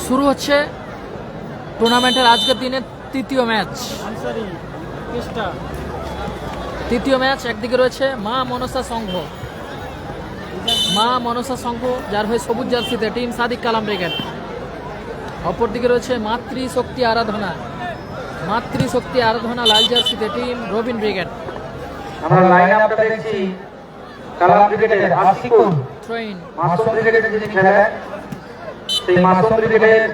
শুরু হচ্ছে টুর্নামেন্টের আজকের দিনে তৃতীয় ম্যাচ। একদিকে রয়েছে মা মনসা সংঘ, যার হয়ে সবুজ জার্সিতে টিম সাদিক কালাম ব্রিগেড। অপরদিকে রয়েছে মাতৃশক্তি আরাধনা লাল জার্সিতে টিম রবিন ব্রিগেড। আমরা লাইন আপটা দেখছি কালাম ব্রিগেডের আশিকুল ট্রেন মাসুম ব্রিগেডের যিনি খেলেন সেই মাসুম ব্রিগেডের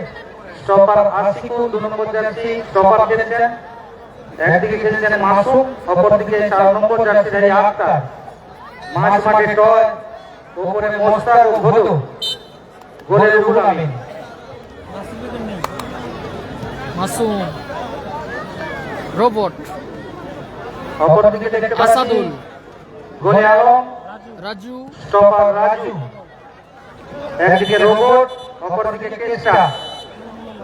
স্টপার আশিকুল 2 নম্বর জার্সি স্টপার খেলেছেন। একদিকে খেলেছেন মাসুম, অপরদিকে 4 নম্বর জার্সিধারী আক্তার। মাঝ মাঠে টয়, উপরে মোস্তাক ও ভদু, গোলে রুহুল আমিন। মাসুম রোবট, অপরদিকে দেখতে পাচ্ছি আসাদুল, গোলে আলম, রাজু, স্টপার রাজু। একদিকে রোবট, অপরদিকে কেসা।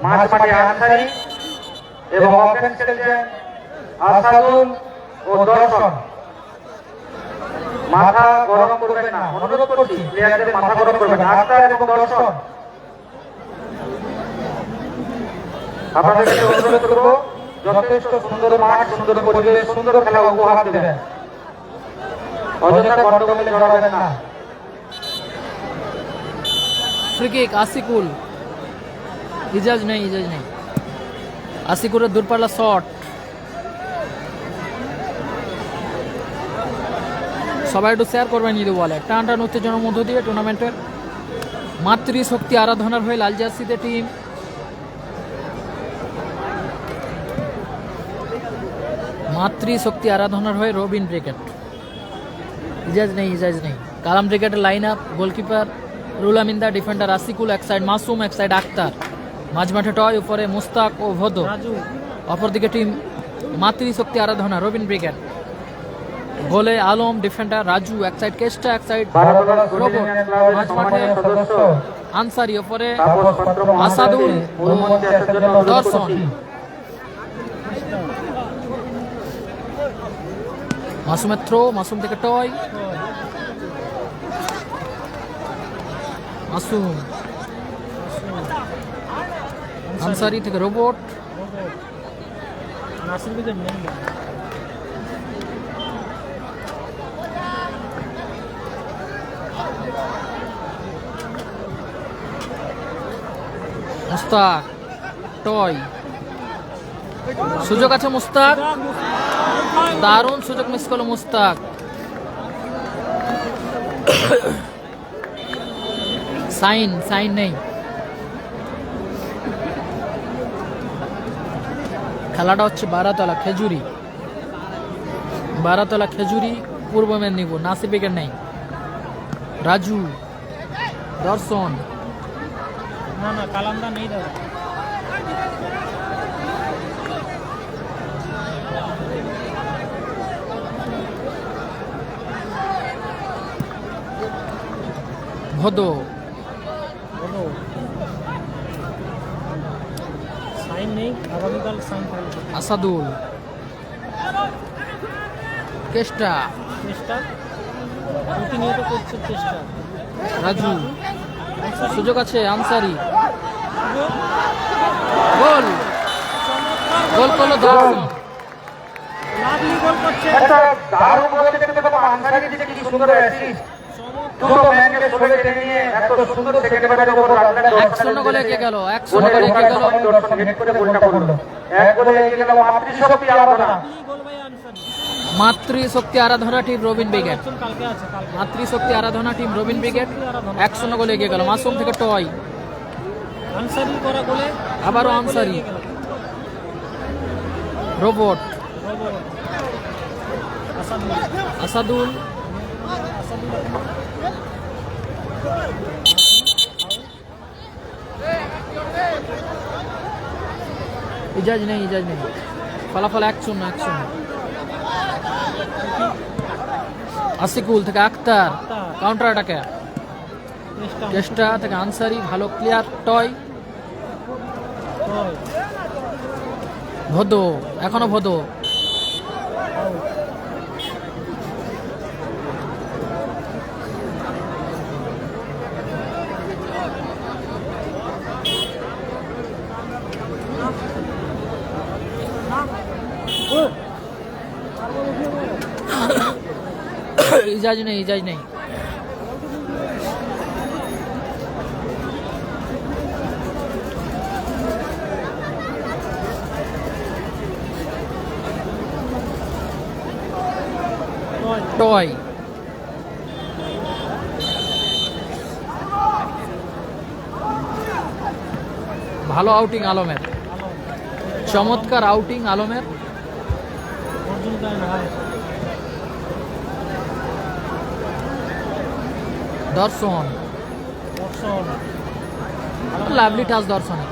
মাঝ মাঠে আনসারি এবং অফেন্স খেলছেন আসাদুল ও দর্শন। মাথা গরম করবেন না, অনুরোধ করছি প্লেয়ারদের মাথা গরম করবেন না। আক্তার এবং দর্শন, আপনাদের কাছে অনুরোধ করব যথেষ্ট সুন্দর মাঠ, সুন্দর পরিবেশ, সুন্দর খেলা উপহার দেবেন। অযথা গন্ডগোলে জড়াবেন না। ফ্রি কিক আশিকুল, ইজাজ নেই। আশিকুলের দূরপাল্লা শট, সবাই একটু শেয়ার করবেন যদি বলে। টান উত্তেজনার মধ্য দিয়ে টুর্নামেন্টের মাতৃশক্তি আরাধনার হয়ে লাল জার্সিতে টিম, মাতৃশক্তি আরাধনার হয়ে রবিন ব্রিগেড। ইজাজ নেই। কালাম ব্রিগেডের line up: goalkeeper Ruhul Amin, defender Ashikul, এক সাইড মাসুম, এক সাইড আক্তার। মাঝমাঠে টয়, উপরে মুস্তাক ও ভদু। অপরদিকে টিম মাতৃশক্তি আরাধনা রবিন ব্রিগেড। গোলে আলম, ডিফেন্ডার রাজু, এক সাইড কেস্টা, এক সাইড রোবট। মাঝমাঠে আনসারি, ওপরে আসাদুল, দর্শন। মাসুমের থ্রো, মাসুম থেকে টয়, মাসুম, আনসারি থেকে রোবট, মুস্তাক, টয়। সুযোগ আছে মুস্তাক, দারুণ সুযোগ মিস করলো মুস্তাক। সাইন নেই। খেলাটা হচ্ছে বারাতলা খেজুরি, পূর্ব মেদিনীপুর। নাসিব উইকেট নেই। রাজু, দর্শন, কালামদা নেই দাদা। ভদো, সাইন নেই, আগামীকাল সাইন থাকবে। আসাদুল, কেস্টা, প্রতিনিয়ত করছে চেষ্টা। রাজু, সুযোগ আছে আনসারি, গোল করলো দর্শন। লাভলি গোল করছে। একটা দারুণ গোল দেখতে পাবো। আনসারি দিকে কি সুন্দর অ্যাসিস্ট, দুটো ম্যানকে সরে টেনে নিয়ে এত সুন্দর সেকেন্ড বারের উপর রাখলেন। 1-0 গোলে এগিয়ে গেল। দর্শন হেড করে গোলটা করলো। এক গোলে এগিয়ে গেল মাতৃশক্তি আরাধনা। গোল বাই আনসারি। মাতৃশক্তি আরাধনা টিম রবিন ব্রিগেড। কালকে আছে। মাতৃশক্তি আরাধনা টিম রবিন ব্রিগেড 1-0 গোলে এগিয়ে গেল। মাসুম থেকে টয়, আনসারি করা গোলে আবারও আনসারি, রোবট, আসাদুল, ইজাজ নেই। ফলাফল 1-0। আশিকুল থেকে আক্তার, কাউন্টার অ্যাটাকে চেষ্টা থেকে আনসারি, ভালো ক্লিয়ার, টয়, ভদো, এখনো ভদো, ইজাজ নেই, ইজাজ নেই। টয় ভালো আউটিং আলমের, চমৎকার আউটিং আলমের। অর্জুন কায়ন হাই দর্শন, দর্শন লাভলি টাচ দর্শনে।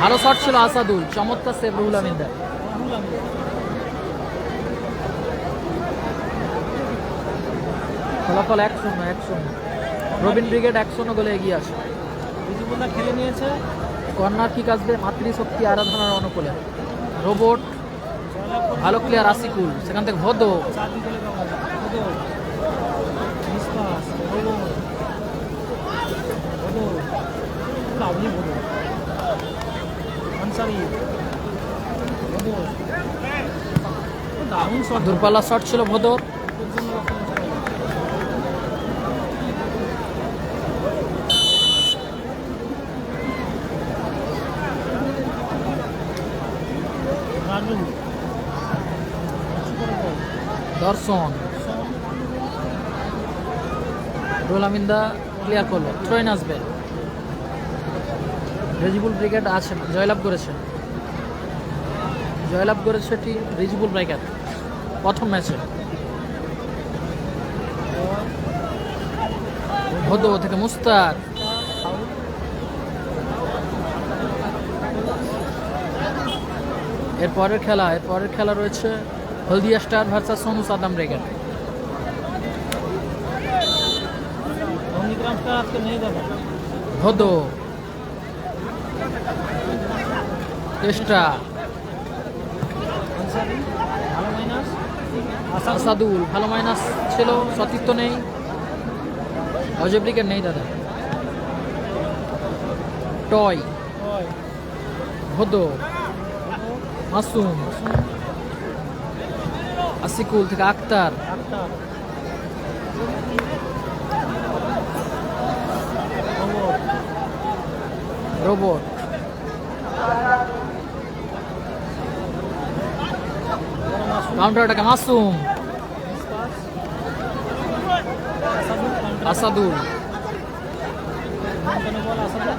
ভালো শট ছিল আসাদুল, চমৎকার সেভ রুহুল আমিনদার। ফলাফল 1-0, 1-0। রবিন ব্রিগেড 1-0 গোলে এগিয়ে আসে। রিজুবুল্লাহ খেলে নিয়েছে। কর্নার কিক আসবে মাতৃশক্তি আরাধনার অনুকূলে। রোবট, জয়লাভ করে ভালো প্লেয়ার আসিকুল, সেখান থেকে ভদো, চাঁদি গোলে হদো মিসপাস হদো হদো লাভলি হদো আনসারি হদো। দারুণ শট। দূরপাল্লা শট ছিল ভদোর। রাজু দর্শন, রুহুল আমিনদা ক্লিয়ার করলো, থ্রোইন আসবে। রেজিবুল ব্রিগেড আছেন, জয়লাভ করেছে, জয়লাভ করেছে টিম রেজিবুল ব্রিগেড প্রথম ম্যাচে। ভদো থেকে মুস্তাক, এরপরের খেলা রয়েছে হলদিয়া স্টার ভার্সাস সোনু সাদাম ব্রিগেড। নন্দীগ্রামটা আজকে নিয়ে যাবে। ভদো, চেষ্টা, আনসারি ভালো মাইনাস। আসাদুল ভালো মাইনাস ছিল, সতীর্থ নেই, অজয় ব্রিগেড নেই দাদা। টয়, ভদো, মাসুম, আসিকুল থেকে আক্তার, আক্তার রোবট, কাউন্টার অ্যাটাকে মাসুম, আসাদুল, বল আসাদুল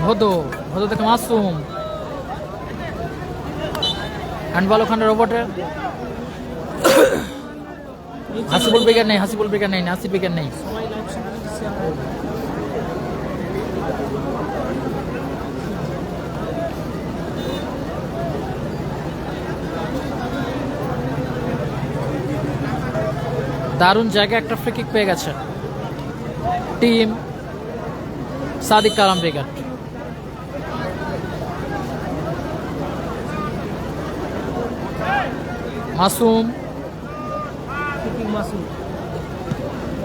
ভদো, ভদো থেকে মাসুম, হ্যান্ডবল ওখানে রোবটের। হাসিবুল ব্রিগেড নেই, হাসিবুল ব্রিগেড নেই, নাসিব ব্রিগেড নেই। সবাই লাইভ সম্পর্কে শেয়ার করবে। দারুণ জায়গায় একটা ফ্রি কিক পেয়ে গেছে টিম সাদিক কালাম ব্রিগেড। মাসুম কিপিং মাসুদ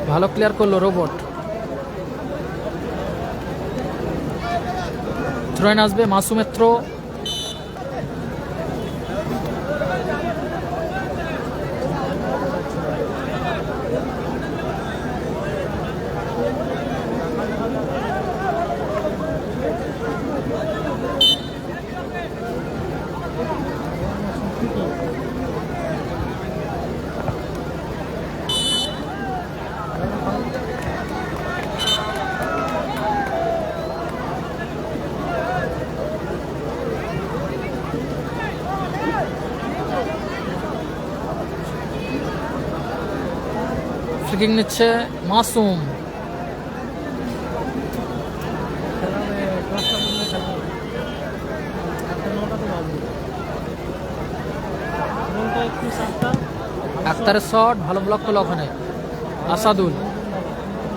ভালো ক্লিয়ার করলো, রোবট, থ্রোইন আসবে, মাসুমের থ্রো, ফ্রি কিক নিচ্ছে মাসুম, খেলাবে 10টা বললে খেলবে। একটা 9টাতে বাজবে। বলটা একটু সাতটা। আক্তারের শট, ভালো ব্লক করলো ওখানে আসাদুল।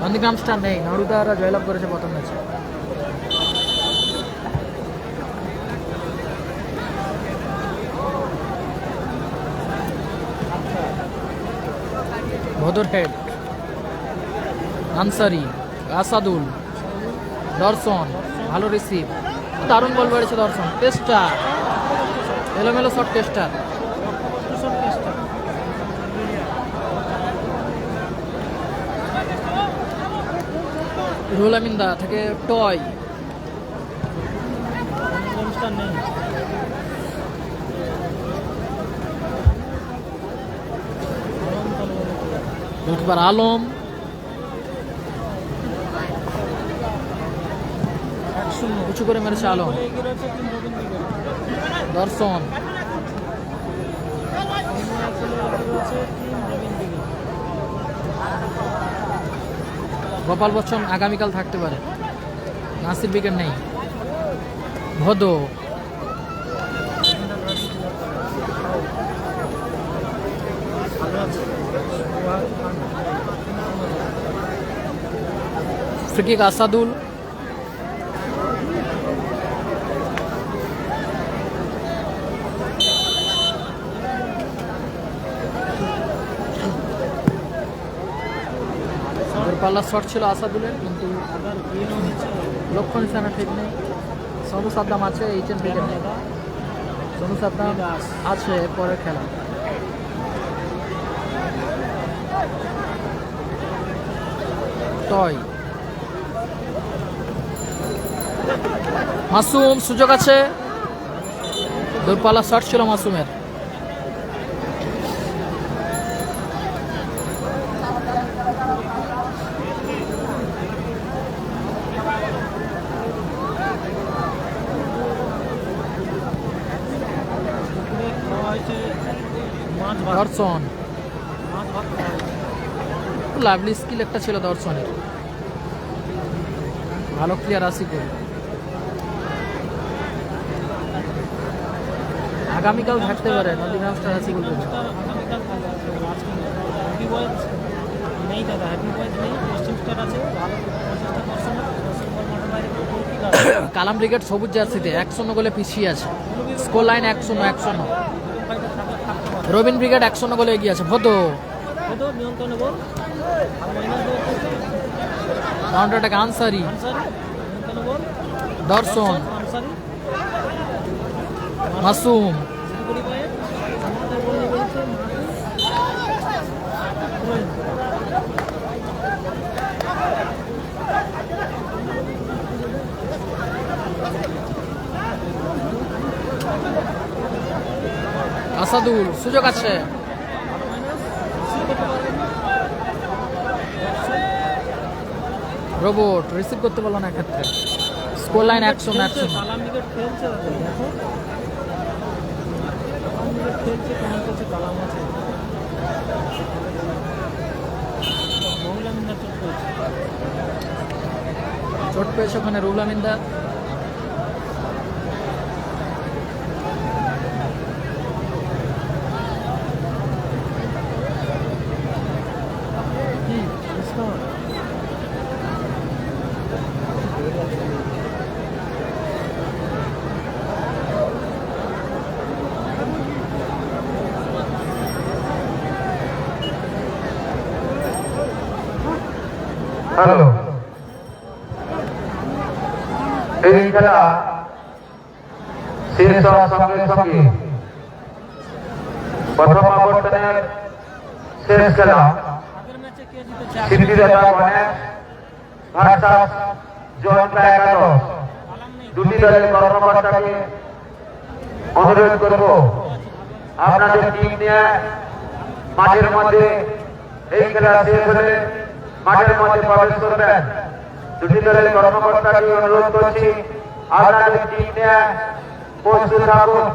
নন্দীগ্রাম স্টার নেই, নাড়ুদারা জয়লাভ করেছে প্রথম ম্যাচে। ভদর হেড, আনসারি, আসাদুল, দর্শন, ভালো রিসিভ, দারুণ বল বেড়েছে দর্শন। টেস্টার, এলোমেলো শট টেস্টার। রুহুল আমিন্দা থেকে টয়। অনুষ্ঠান নেই। গোলকিপার আলম। 1-0 উঁচু করে মেরেছে আলম। বলে এগিয়ে রয়েছে টিম রবিন ব্রিগেড। দর্শন। বলে এগিয়ে রয়েছে টিম রবিন ব্রিগেড। গোপাল বচ্চন আগামীকাল থাকতে পারে। নাসির উইকেট নেই। ভদ। ভালো আছে। ফ্রিকিক আসাদুল। পাল্লার শট ছিল আসাদুলের, কিন্তু আবার গেমও হচ্ছে। লক্ষ্য নিশানা ঠিক নেই। সনু সাদ্দাম আছে, এইচএন উইকেট নেই। সনু সাদ্দাম আছে পরের খেলা। টয়। মাসুম, সুযোগ আছে। দূরপাল্লার শট ছিল মাসুমের। দুপুরে খাওয়া হয়েছে মাছ ভাত। দর্শন। মাছ ভাত খাওয়া হয়েছে। লাভলি স্কিল একটা ছিল দর্শনের। ভালো প্লেয়ার আসিকুল। আগামীকাল থাকতে পারে নদী মাস্টার আসিকুল। আগামীকাল থাকবে। আজকে হ্যাপি বয়েজ নেই দাদা, হ্যাপি বয়েজ নেই। পশ্চিম স্টার আছে, ভালো প্রচেষ্টা করছে না। পশ্চিম বল মাঠের বাইরে গোলকিপার কালাম ব্রিগেড সবুজ জার্সিতে 1-0 গোলে পিছিয়ে আছে। Score line 1-0। ফাইটে থাকতে পারে। রবিন ব্রিগেড 1-0 গোলে এগিয়ে আছে। ভদ। হয়তো নিয়ন্ত্রণে বল আর মাইনাস দেওয়া করছে কাউন্টার অ্যাটাক আনসারি। আনসারি। নিয়ন্ত্রণে বল দর্শন। আনসারি। মাসুম। শিলিগুড়ি পায়ে সামনে বল নিয়ে বলছে আসাদুল, সুযোগ আছে। রোবট রিসিভ করতে পারলো না ক্ষেত্রে। Score line 1-0। কালাম উইকেট খেলছে দাদা, দেখো কালাম উইকেট খেলছে, কেমন করছে কালাম আছে। মহিলা মিনা চোট করছে। চোট পেয়েছে ওখানে রুহুল আমিন্দা। হ্যালো, এই খেলা শেষ হওয়ার সঙ্গে সঙ্গে প্রথম আবর্তনের শেষ খেলা আগের ম্যাচে কে জিতেছে? সিদ্ধিদাতা গণেশ ভার্সাস জয়ন্ত একাদশ। কালাম নেই। দুটি দলের কর্মকর্তাকে অনুরোধ করব আপনাদের টিম নিয়ে মাঠের মধ্যে এই খেলা শেষ হলে মাঠের মধ্যে প্রবেশ করবেন। দুটি দলের কর্মকর্তাকে অনুরোধ করছি আপনাদের টিম নিয়ে প্রস্তুত থাকুন।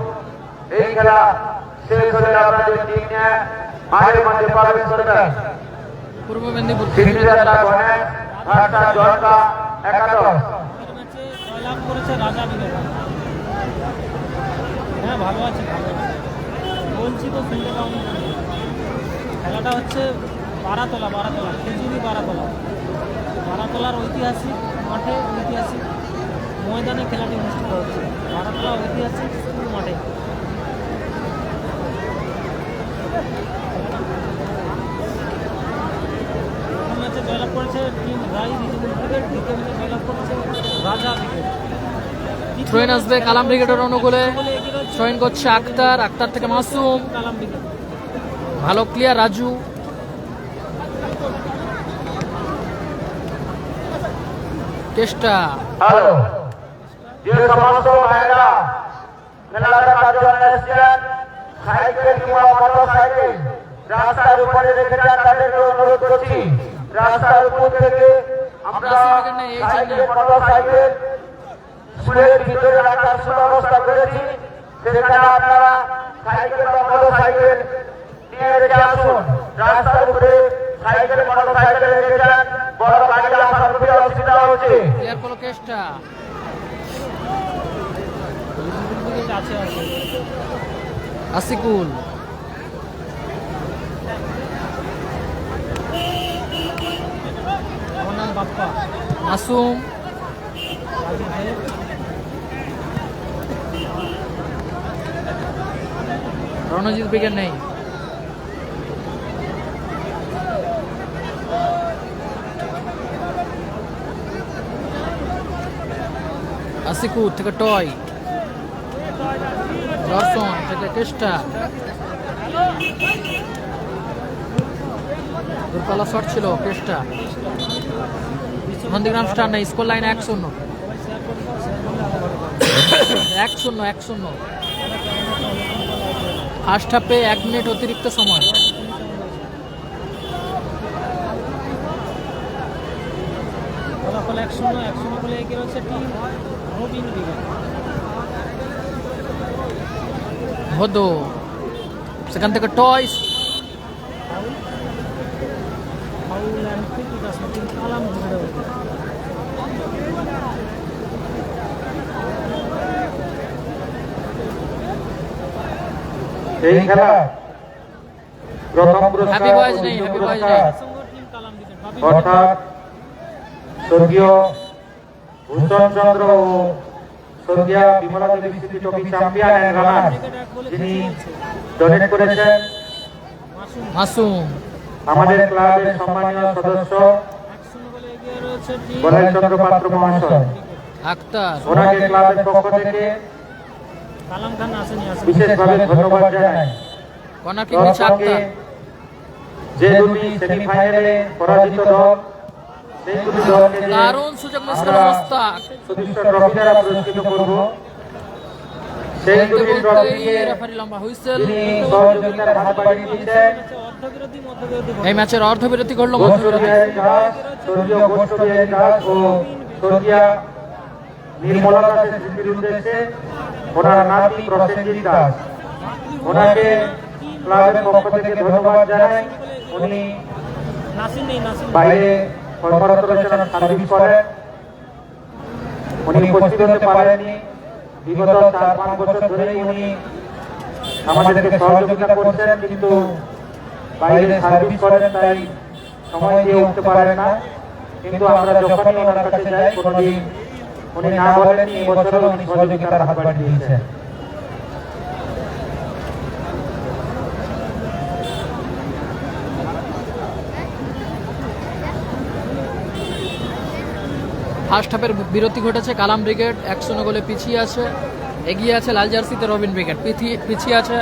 এই খেলা শেষ হলে আপনাদের টিম নিয়ে মাঠের মধ্যে প্রবেশ করবেন। পূর্ব মেদিনীপুর। সিদ্ধিদাতা গণেশ ভার্সাস জয়ন্ত একাদশ। আগের ম্যাচে জয়লাভ করেছে রাজা ব্রিগেড। হ্যাঁ, ভালো আছে, ভালো আছে। বলছি তো শুনতে পাওনি। খেলাটা হচ্ছে বারাতলা, খেজুরি বারাতলার ঐতিহাসিক মাঠে, ঐতিহাসিক ময়দানে খেলাটি অনুষ্ঠিত হচ্ছে। বারাতলা ঐতিহাসিক স্কুল মাঠে। প্রথম ম্যাচে জয়লাভ করেছে টিম রাই রিজনাল ব্রিগেড, দ্বিতীয় ম্যাচে জয়লাভ করেছে রাজা ব্রিগেড। থ্রোইন আসবে কালাম ব্রিগেডের অনুকূলে। থ্রোইন করছে আক্তার। আক্তার থেকে মাসুম। কালাম ব্রিগেড। ভালো ক্লিয়ার রাজু। চেষ্টা হ্যালো যে সমস্ত ভাইরা খেলা দেখার জন্য এসেছেন সাইকেল কিংবা মোটর সাইকেল রাস্তার উপরে রেখেছেন তাদেরকে অনুরোধ করছি রাস্তার উপর থেকে আমরা সাইকেল মোটর সাইকেল স্কুলের ভিতরে রাখার সুব্যবস্থা করেছি সেখানে আপনারা সাইকেল বা মোটর সাইকেল নিয়ে রেখে আসুন রাস্তার উপরে সাইকেল মোটর সাইকেল রেখেছেন বড় গাড়ি আসার খুবই অসুবিধা হচ্ছে ক্লিয়ার করো চেষ্টা আছে আছে আসিকুল আমার নাম বাপ্পা মাসুম রাজু ভাই রণজিৎ ব্রিগেড নেই আসিকুল থেকে টয় দর্শন থেকে চেষ্টা দূরপাল্লা শট ছিল চেষ্টা নন্দীগ্রাম স্টার নেই স্কোর লাইন 1-0 1-0 ফার্স্ট হাফে 1 মিনিট অতিরিক্ত সময় ফলাফল 1-0 বলে এগিয়ে রয়েছে টিম রবিন ব্রিগেড ভদো সেখান থেকে টয়স ফাউল অ্যান্ড ফ্রি কিক আসলে টিম কালাম ধরে এই খেলা প্রথম পুরস্কার হ্যাপি বয়েজ নেই হ্যাপি বয়েজ নেই টিম কালাম ব্রিগেড বাবি অর্থাৎ স্বর্গীয় ভূষণ চন্দ্র ও স্বর্গীয়া বিমলা দেবী স্মৃতি ট্রফি চ্যাম্পিয়ন এন্ড রানার যিনি ডোনেট করেছেন মাসুম আমাদের ক্লাবের সম্মানীয় সদস্য 1-0 বলে এগিয়ে রয়েছে টিম বলাই চন্দ্র পাত্র মহাশয় আক্তার ওনাকে ক্লাবের পক্ষ থেকে কালাম খান আসেনি বিশেষভাবে ধন্যবাদ জানাই কর্নার কিক নিচ্ছে সঙ্গে আক্তার যে দুটি সেমিফাইনালে পরাজিত দল সেই দুটি দলকে যে দারুণ সুযোগ মিস করলো মোস্তাক সুদৃষ্ট ট্রফি দ্বারা পুরস্কৃত করব সেই দুটি ট্রফিকে রেফারি লম্বা হুইসেল যিনি সহযোগিতার হাত বাড়িয়ে দিয়েছেন অর্ধবিরোধী মধ্যবিরোধী এই ম্যাচের অর্ধবিরতি ঘটলো গোষ্ঠ মধ্যবিরতি বিহারী দাস স্বর্গীয় গোষ্ঠ বিহারী দাস ও স্বর্গীয়া নির্মলা দাসের স্মৃতির উদ্দেশ্যে ওনার নাতি প্রসেনজিৎ দাস ওনাকে ক্লাবের পক্ষ থেকে ধন্যবাদ জানাই উনি নাসিম নেই নাসিম বাইরে কর্মরত রয়েছেন সার্ভিস করেন উনি উপস্থিত হতে পারেননি বিগত 4-5 বছর ধরেই উনি আমাদেরকে সহযোগিতা করছেন কিন্তু বাইরে সার্ভিস করেন তাই সময় দিয়ে উঠতে পারেন না কিন্তু আমরা যখনই ওনার কাছে যাই কোনোদিন উনি না বলেননি এই বছরও উনি সহযোগিতার হাত বাড়িয়ে দিয়েছেন ফার্স্ট হাফের বিরতি ঘটেছে কালাম ব্রিগেড 1-0 গোলে পিছিয়ে আছে এগিয়ে আছে লাল জার্সিতে রবিন ব্রিগেড পিছিয়ে আছে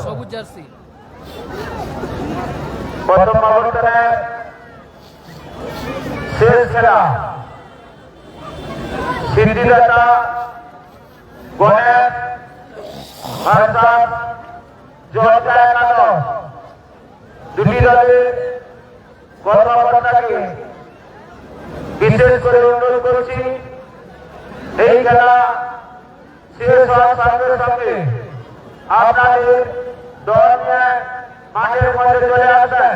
সবুজ জার্সি প্রথম অবস্থায় শেষ খেলা সিদ্ধিদাতা গণেশ ভার্সাস জয়তা একাদশ দুটি দলের কর্মকর্তাকে বিশেষ করে অনুরোধ করছি এই খেলা শেষ হওয়ার সঙ্গে সঙ্গে আপনাদের দল নিয়ে মাঠের মধ্যে চলে আসবেন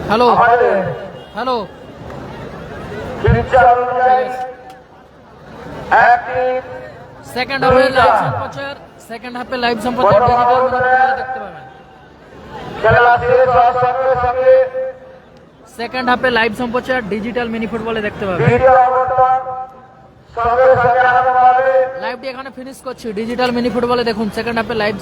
হ্যালো আমাদের হ্যালো ফিউচার অনুযায়ী একটি সেকেন্ড হাফে লাইভ সম্প্রচার ডিজিটাল দেখতে পাবেন খেলা শেষ হওয়ার সঙ্গে সঙ্গে সেকেন্ড হাফে লাইভ সম্প্রচার ডিজিটাল মিনি ফুটবলে দেখতে পাবেন ভিডিও অবতরণ সঙ্গে সঙ্গে আরম্ভ হবে লাইভটি এখানে ফিনিশ করছি ডিজিটাল মিনি ফুটবলে দেখুন সেকেন্ড হাফে লাইভ